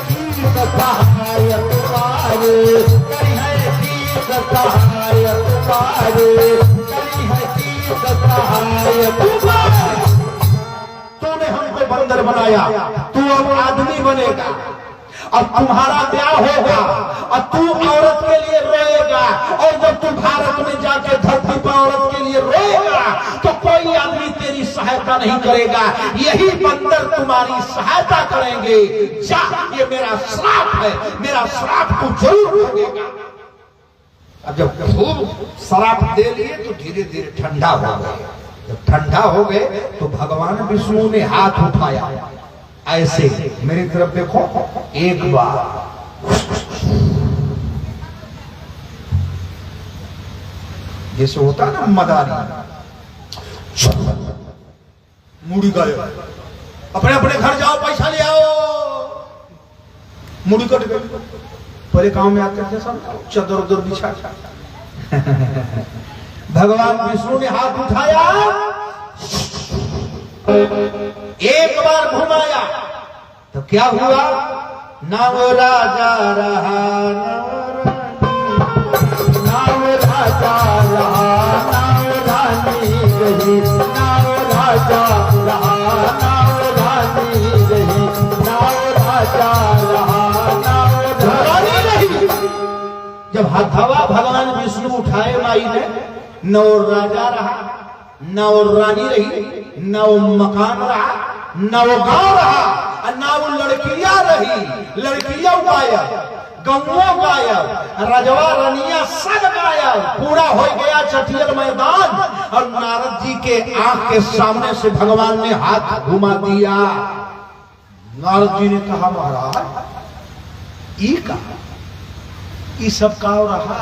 की सहाय तुम्हारे, करी है की सहाय तुम्हारे, करी है की सहाय तुम्हारे। तूने हमको बंदर बनाया, तू अब आदमी बनेगा, अब तुम्हारा ब्याह होगा और तू औरत के लिए रोएगा, और जब तू भारत में जाके धरती पर औरत के लिए रोएगा तो कोई आदमी तेरी सहायता नहीं करेगा, यही बंदर तुम्हारी सहायता करेंगे। जा, ये मेरा श्राप है, मेरा श्राप तू जरूर भोगेगा। अब जब खूब श्राप दे लिए तो धीरे धीरे ठंडा हो गए। जब ठंडा हो गए तो भगवान विष्णु ने हाथ उठाया, ऐसे मेरी तरफ देखो, एक बार जैसे होता है ना मदारी, मुड़ी गए, अपने अपने घर जाओ, पैसा ले आओ, मुड़ी कट गई। पहले गांव में आते थे सब चादर उदर बिछा। भगवान विष्णु ने हाथ उठाया, एक बार घुमाया तो क्या हुआ? ना वो राजा रहा, ना वो राजा रहा, ना वो रानी रही, ना वो राजा रहा, ना वो रानी रही, ना वो राजा रहा, ना वो रानी रही। जब हथवा भगवान विष्णु उठाए माई ने, न वो राजा रहा, न वो रानी रही, न वो मकान रहा, न वो गांव रहा, न वो लड़कियां रही। लड़कियां गायब, गौवा गायब, रजवा रनिया सब गायब, पूरा हो गया चटियल मैदान। और नारद जी के आंख के सामने से भगवान ने हाथ घुमा दिया। नारद जी ने कहा महाराज ये कहा, ये सब का हो रहा?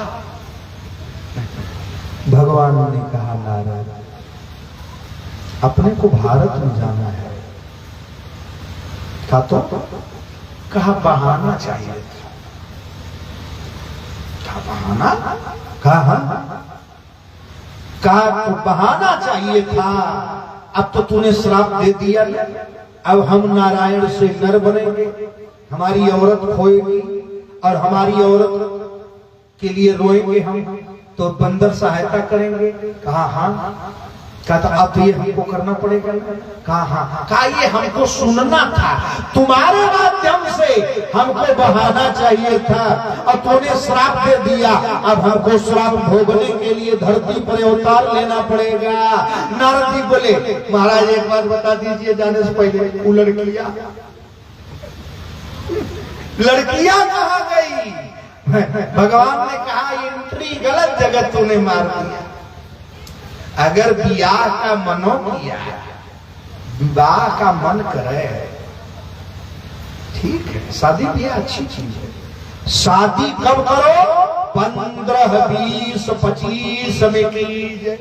भगवान ने कहा नारद अपने को भारत में जाना है। कहा तो कहा बहाना चाहिए था। कहा बहाना? कहा तो बहाना चाहिए था। अब तो तूने श्राप दे दिया, अब हम नारायण से नर बनेंगे, हमारी औरत खोएगी और हमारी औरत के लिए रोएंगे हम, तो बंदर सहायता करेंगे। कहा हाँ। कहा तो अब ये हमको करना पड़ेगा। कहा हाँ। कहा ये हमको सुनना था, तुम्हारे माध्यम से हमको बहाना चाहिए था और तूने श्राप दे दिया, अब हमको श्राप भोगने के लिए धरती पर अवतार लेना पड़ेगा। नारद जी बोले महाराज एक बात बता दीजिए, जाने से पहले वो लड़कियां कहाँ गई? भगवान ने कहा एंट्री गलत जगह तूने मार दिया। अगर ब्याह का मनो किया, विवाह का मन करे, ठीक है, शादी ब्याह अच्छी चीज है। शादी कब करो? 15, 20, 25 में कीजिए।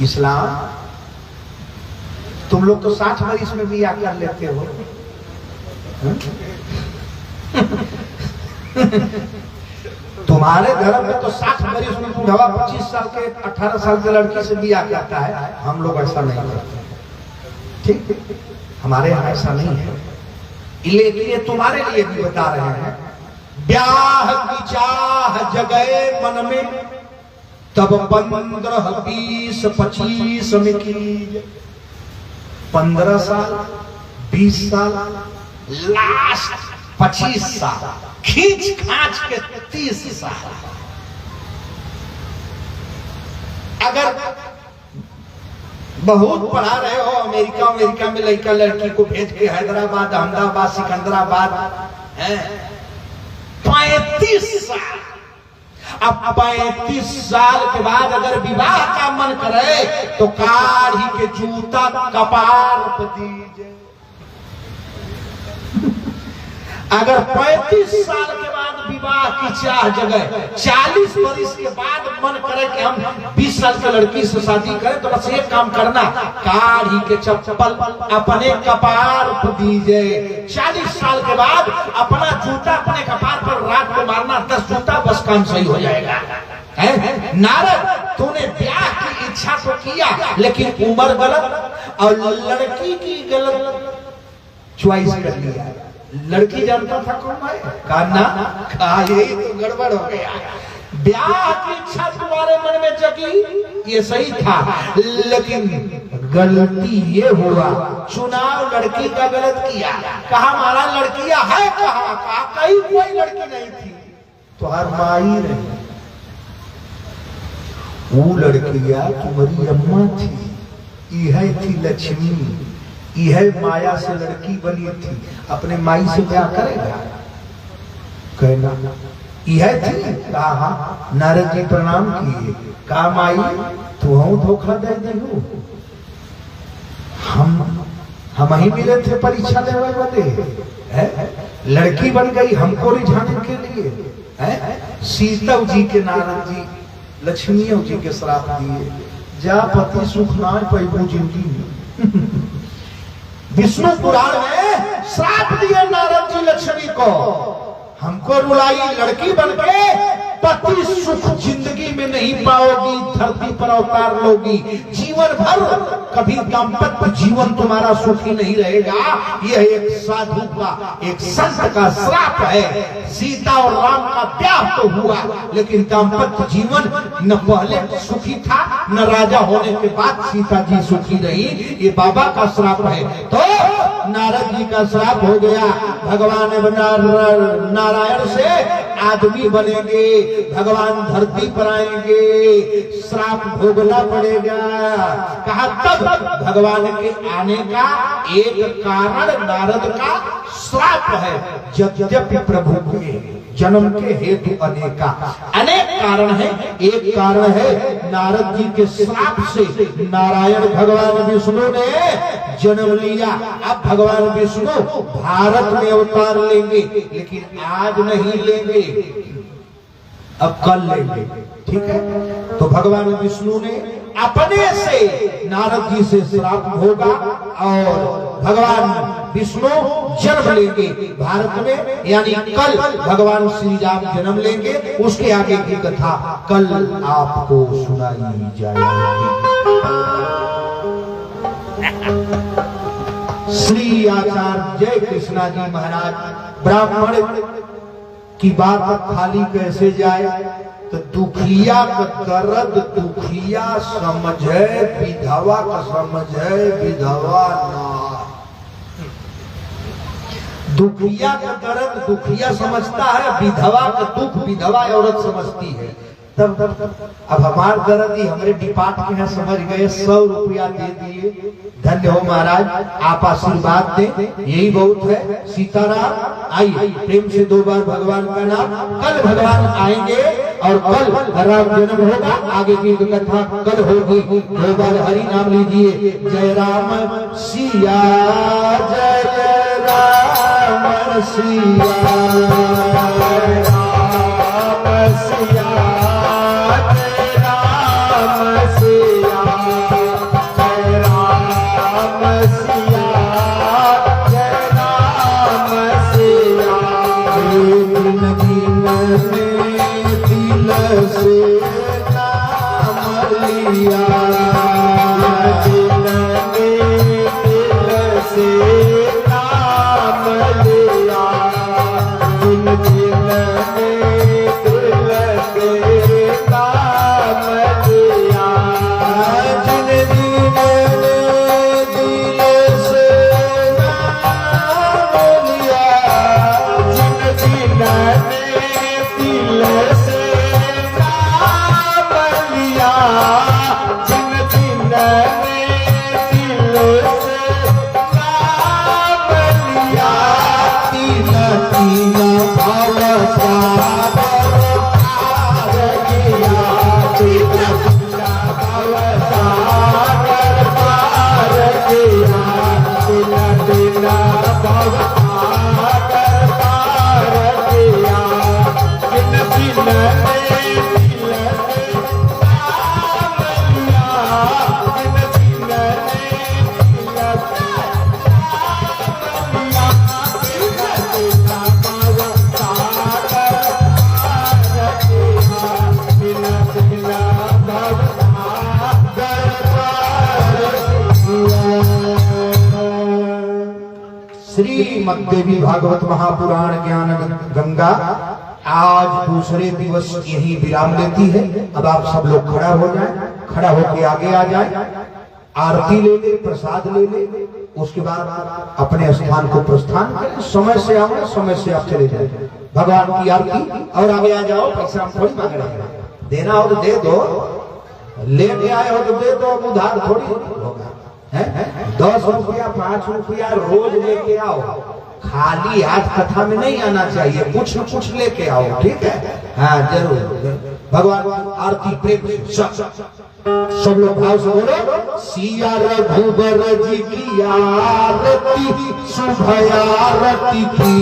इस्लाम, तुम लोग तो 60 वर्ष में ब्याह कर लेते हो। तुम्हारे धर्म में तो 60 वर्ष में बुढ़वा 25 साल के 18 साल के लड़की से ब्याह करता है। हम लोग ऐसा नहीं करते, ठीक, हमारे यहाँ ऐसा नहीं है। लेकिन तुम्हारे लिए भी बता रहे हैं, ब्याह की चाह जगए मन में, तब 15, 20, 25 में कीजिए। 15 साल, 20 साल, लास्ट 25 साल, खींच खांच के 30 साल। अगर बहुत पढ़ा रहे हो, अमेरिका में लड़का लड़की को भेज के हैदराबाद, अहमदाबाद, सिकंदराबाद, 35 साल। अब 35 साल के बाद अगर विवाह का मन करे तो काढ़ी के जूता कपार पर दीजिए। अगर 35 साल के बाद विवाह की चाह जगह, 40 वर्ष के बाद मन करे कि हम 20 साल की लड़की से शादी करें, तो बस एक काम करना, काढ़ी के चप्पल अपने कपार पर दीजिए। 40 साल के बाद अपना जूता अपने कपार पर रात को मारना, 10 जूता, बस काम सही हो जाएगा। नारद, तूने ब्याह की इच्छा तो किया, लेकिन उम्र गलत और लड़की की गलत च्वाइस कर लिया। लड़की जानता था कौन है, कहा यही तो गड़बड़ हो गया। ब्याह की इच्छा तुम्हारे मन में जगी, ये सही था, लेकिन गलती ये हुआ, चुनाव लड़की का गलत किया। कहा हमारा लड़कियां है, कहा कहीं कोई लड़की नहीं थी, तो हर माई रही। वो लड़कियां तुम्हारी अम्मा थी, यह थी लक्ष्मी, यह माया से लड़की बनी थी, अपने माई से ब्याह करेगा? कहना यह थी। कहा नारद जी प्रणाम किए, कहा माई तू हम धोखा दे दू, हम ही मिले थे परीक्षा देने वाले, लड़की बन गई हमको रिझाने के लिए। सीता जी के नारद जी लक्ष्मी जी के श्राप दिए, जा पति सुख ना पैबू जिंदगी में। विष्णु पुराण में श्राप दिए नारद जी लक्ष्मी को, हमको रुलाई, लड़की बनके पति सुख जिंदगी में नहीं पाओगी, धरती पर अवतार लोगी, जीवन भर कभी दाम्पत्य जीवन तुम्हारा सुखी नहीं रहेगा। यह एक साधु का, एक संत का श्राप है। सीता और राम का ब्याह तो हुआ, लेकिन दाम्पत्य जीवन न पहले सुखी था, न राजा होने के बाद सीता जी सुखी रही। ये बाबा का श्राप है। तो नारद जी का श्राप हो गया, भगवान नारायण से आदमी बनेंगे, भगवान धरती पर आएंगे, श्राप भोगना पड़ेगा। कहा तब भगवान के आने का एक कारण नारद का श्राप है। यद्यपि प्रभु के जन्म के हेतु अनेक कारण है, एक कारण है नारद जी के श्राप से नारायण भगवान विष्णु ने जन्म लिया। अब भगवान विष्णु भारत में अवतार लेंगे, लेकिन आज नहीं लेंगे, अब कल लेंगे, ठीक है। तो भगवान विष्णु ने अपने से नारद जी से श्राप होगा और भगवान विष्णु जन्म लेंगे भारत में, यानी कल भगवान श्री राम जन्म लेंगे। उसके आगे की कथा कल आपको सुनाई जाएगी। श्री आचार्य जय कृष्णा जी महाराज, ब्राह्मण की बात खाली कैसे जाए, तो दुखिया का दर्द दुखिया समझे, विधवा का समझे विधवा ना। दुखिया का दर्द दुखिया समझता है, विधवा का दुख विधवा औरत समझती है। तब अब हमार दर्द ही हमारे डिपार्ट के यहाँ समझ गए, 100 रुपया दे दिए। धन्य हो महाराज, आप आशीर्वाद दें, यही बहुत है। सीताराम, आइए प्रेम से 2 बार भगवान का नाम। कल भगवान आएंगे और कल राम जन्म होगा, आगे की कथा कल होगी। 2 बार हरि नाम लीजिए। जय राम सिया, जय राम सिया, श्रीमद्देवी भागवत महापुराण ज्ञान गंगा आज दूसरे दिवस यही विराम लेती है। अब आप सब लोग खड़ा हो जाएं, खड़ा होके आगे आ जाएं, आरती ले ले, प्रसाद ले ले, उसके बाद अपने स्थान को प्रस्थान करें। समय से आओ, समय से आप चले जाए भगवान की आरती। और आगे आ जाओ, पैसा हम थोड़ी मांग रहे हैं, देना हो तो दे दो, लेने आए हो तो दे दो, उधार थोड़ी होगा। 10 रुपया 5 रुपया रोज लेके आओ, खाली हाथ कथा में नहीं आना चाहिए, कुछ न कुछ लेके आओ, ठीक है? हाँ जरूर। भगवान आरती प्रेम सब लोग भाव से बोलो। सिया रघुबर जी की आरती, शुभ आरती की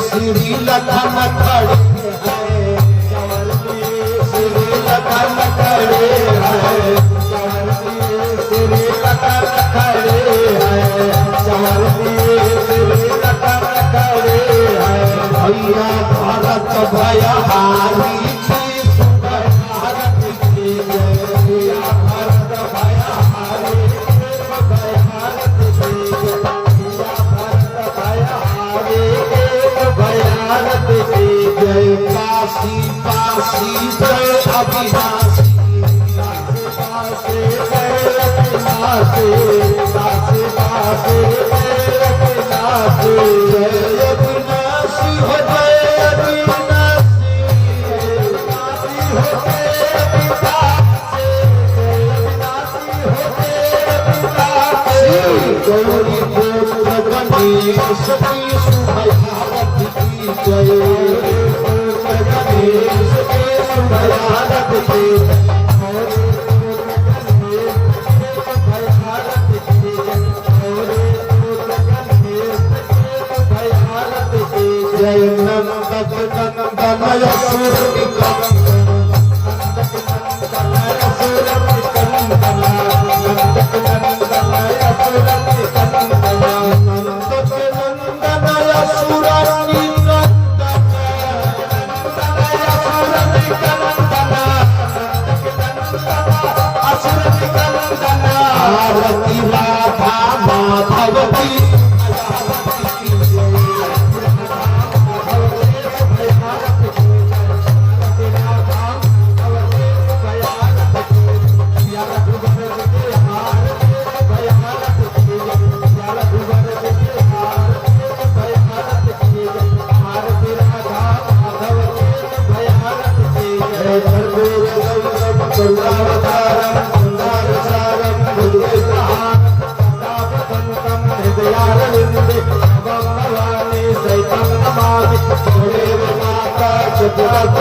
श्री लखन खड़े हैं, श्री लखन खड़े हैं, श्री लखन खड़े हैं, श्री लखन खड़े हैं। भैया भारत भयहारी की भारत की जय, भैया भारत भयहारी भारत की जय, भैया भारत भयहारी भारत की जय। काशी काशी जय अविनाशी, काशी जय अविनाशी, काशी काशी जय अविनाशी, जय अविनाशी हो जय अविनाशी, काशी हो जय अविनाशी, जय अविनाशी हो जय अविनाशी। गौरी पुत्र गणेश की शुभ जय, गणेश के शुभ की भारत की Jagata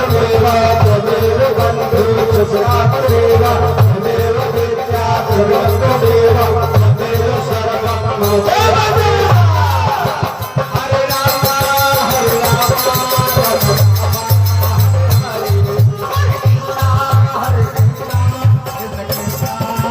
Deva